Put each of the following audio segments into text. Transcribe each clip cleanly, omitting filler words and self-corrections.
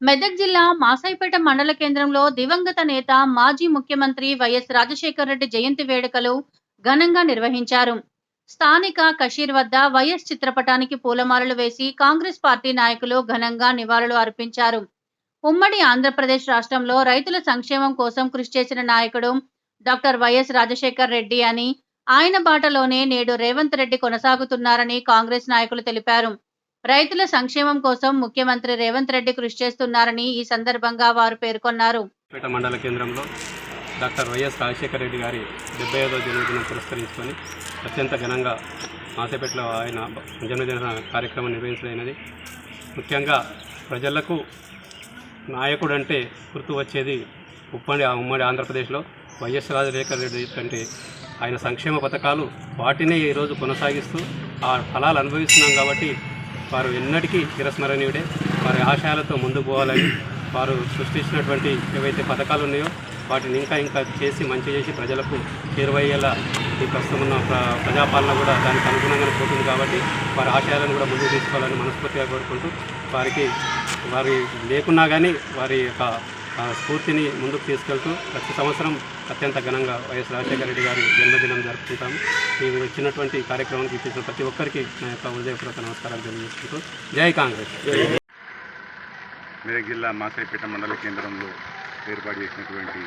మెదక్ జిల్లా మాసాయిపేట మండల కేంద్రంలో దివంగత నేత మాజీ ముఖ్యమంత్రి వైఎస్ రాజశేఖర రెడ్డి జయంతి వేడుకలు ఘనంగా నిర్వహించారు. స్థానిక కషీర్ వద్ద వైఎస్ చిత్రపటానికి పూలమాలలు వేసి కాంగ్రెస్ పార్టీ నాయకులు ఘనంగా నివాళులు అర్పించారు. ఉమ్మడి ఆంధ్రప్రదేశ్ రాష్ట్రంలో రైతుల సంక్షేమం కోసం కృషి చేసిన నాయకుడు డాక్టర్ వైఎస్ రాజశేఖర్ రెడ్డి అని, ఆయన బాటలోనే నేడు రేవంత్ రెడ్డి కొనసాగుతున్నారని కాంగ్రెస్ నాయకులు తెలిపారు. రైతుల సంక్షేమం కోసం ముఖ్యమంత్రి రేవంత్ రెడ్డి కృషి చేస్తున్నారని ఈ సందర్భంగా వారు పేర్కొన్నారు. పేట మండల కేంద్రంలో డాక్టర్ వైఎస్ రాజశేఖర రెడ్డి గారి 75వ జన్మదినం పురస్కరించుకొని అత్యంత ఘనంగా మాసాయిపేటలో ఆయన జన్మదిన కార్యక్రమం నిర్వహించడమైనది. ముఖ్యంగా ప్రజలకు నాయకుడు అంటే గుర్తు వచ్చేది ఉమ్మడి ఆంధ్రప్రదేశ్లో వైఎస్ రాజశేఖర రెడ్డి అంటే ఆయన సంక్షేమ పథకాలు వాటినే ఈరోజు కొనసాగిస్తూ ఆ ఫలాలు అనుభవిస్తున్నాం. కాబట్టి వారు ఎన్నటికీ చిరస్మరణీయుడే. వారి ఆశయాలతో ముందుకు పోవాలని, వారు సృష్టించినటువంటి ఏవైతే పథకాలు ఉన్నాయో వాటిని ఇంకా చేసి మంచి చేసి ప్రజలకు చేరువయ్యేలా ఈ ప్రస్తుతం ఉన్న ప్రజాపాలన కూడా దానికి అనుగుణంగానే పోతుంది. కాబట్టి వారి ఆశయాలను కూడా ముందుకు తీసుకోవాలని మనస్ఫూర్తిగా కోరుకుంటూ వారి లేకున్నా కానీ వారి యొక్క స్ఫూర్తిని ముందుకు తీసుకెళ్తూ ప్రతి సంవత్సరం అత్యంత ఘనంగా వైఎస్ రాజశేఖర రెడ్డి గారి జన్మదినం జరుపుకుంటాము. మేము ఇచ్చినటువంటి కార్యక్రమానికి ఇచ్చేసిన ప్రతి ఒక్కరికి నా యొక్క హృదయపూర్వక నమస్కారాలు తెలియజేసుకుంటూ జై కాంగ్రెస్. మెదక్ జిల్లా మాసాయిపేట మండల కేంద్రంలో ఏర్పాటు చేసినటువంటి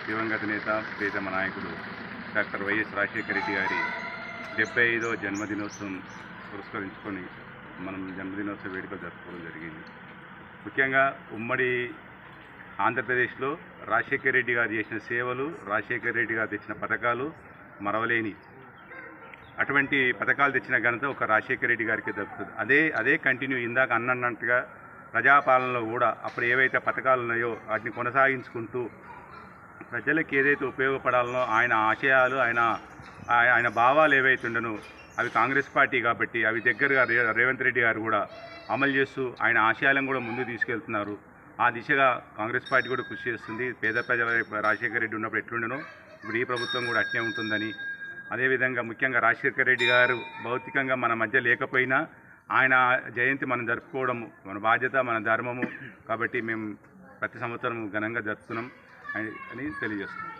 దివంగత నేత ప్రియతమ నాయకుడు డాక్టర్ వైఎస్ రాజశేఖర రెడ్డి గారి 75వ జన్మదినోత్సవం పురస్కరించుకొని మనం జన్మదినోత్సవ వేడుకలు జరుపుకోవడం జరిగింది. ముఖ్యంగా ఉమ్మడి ఆంధ్రప్రదేశ్లో రాజశేఖర రెడ్డి గారు చేసిన సేవలు, రాజశేఖర రెడ్డి గారు తెచ్చిన పథకాలు మరవలేని అటువంటి పథకాలు తెచ్చిన ఘనత ఒక రాజశేఖర రెడ్డి గారికి దక్కుతుంది. అదే కంటిన్యూ ఇందాక అన్నట్టుగా ప్రజాపాలనలో కూడా అప్పుడు ఏవైతే పథకాలు ఉన్నాయో వాటిని కొనసాగించుకుంటూ ప్రజలకు ఏదైతే ఉపయోగపడాలనో ఆయన ఆశయాలు, ఆయన భావాలు ఏవైతే ఉండనో అవి కాంగ్రెస్ పార్టీ కాబట్టి అవి దగ్గరగా రేవంత్ రెడ్డి గారు కూడా అమలు చేస్తూ ఆయన ఆశయాలను కూడా ముందుకు తీసుకెళ్తున్నారు. ఆ దిశగా కాంగ్రెస్ పార్టీ కూడా కృషి చేస్తుంది. పేద ప్రజల రాజశేఖర రెడ్డి ఉన్నప్పుడు ఎట్లుండనో ఇప్పుడు ఈ ప్రభుత్వం కూడా అట్లే ఉంటుందని, అదేవిధంగా ముఖ్యంగా రాజశేఖర రెడ్డి గారు భౌతికంగా మన మధ్య లేకపోయినా ఆయన జయంతి మనం జరుపుకోవడం మన బాధ్యత, మన ధర్మము. కాబట్టి మేము ప్రతి సంవత్సరం ఘనంగా జరుపుతున్నాం అని తెలియజేస్తున్నాం.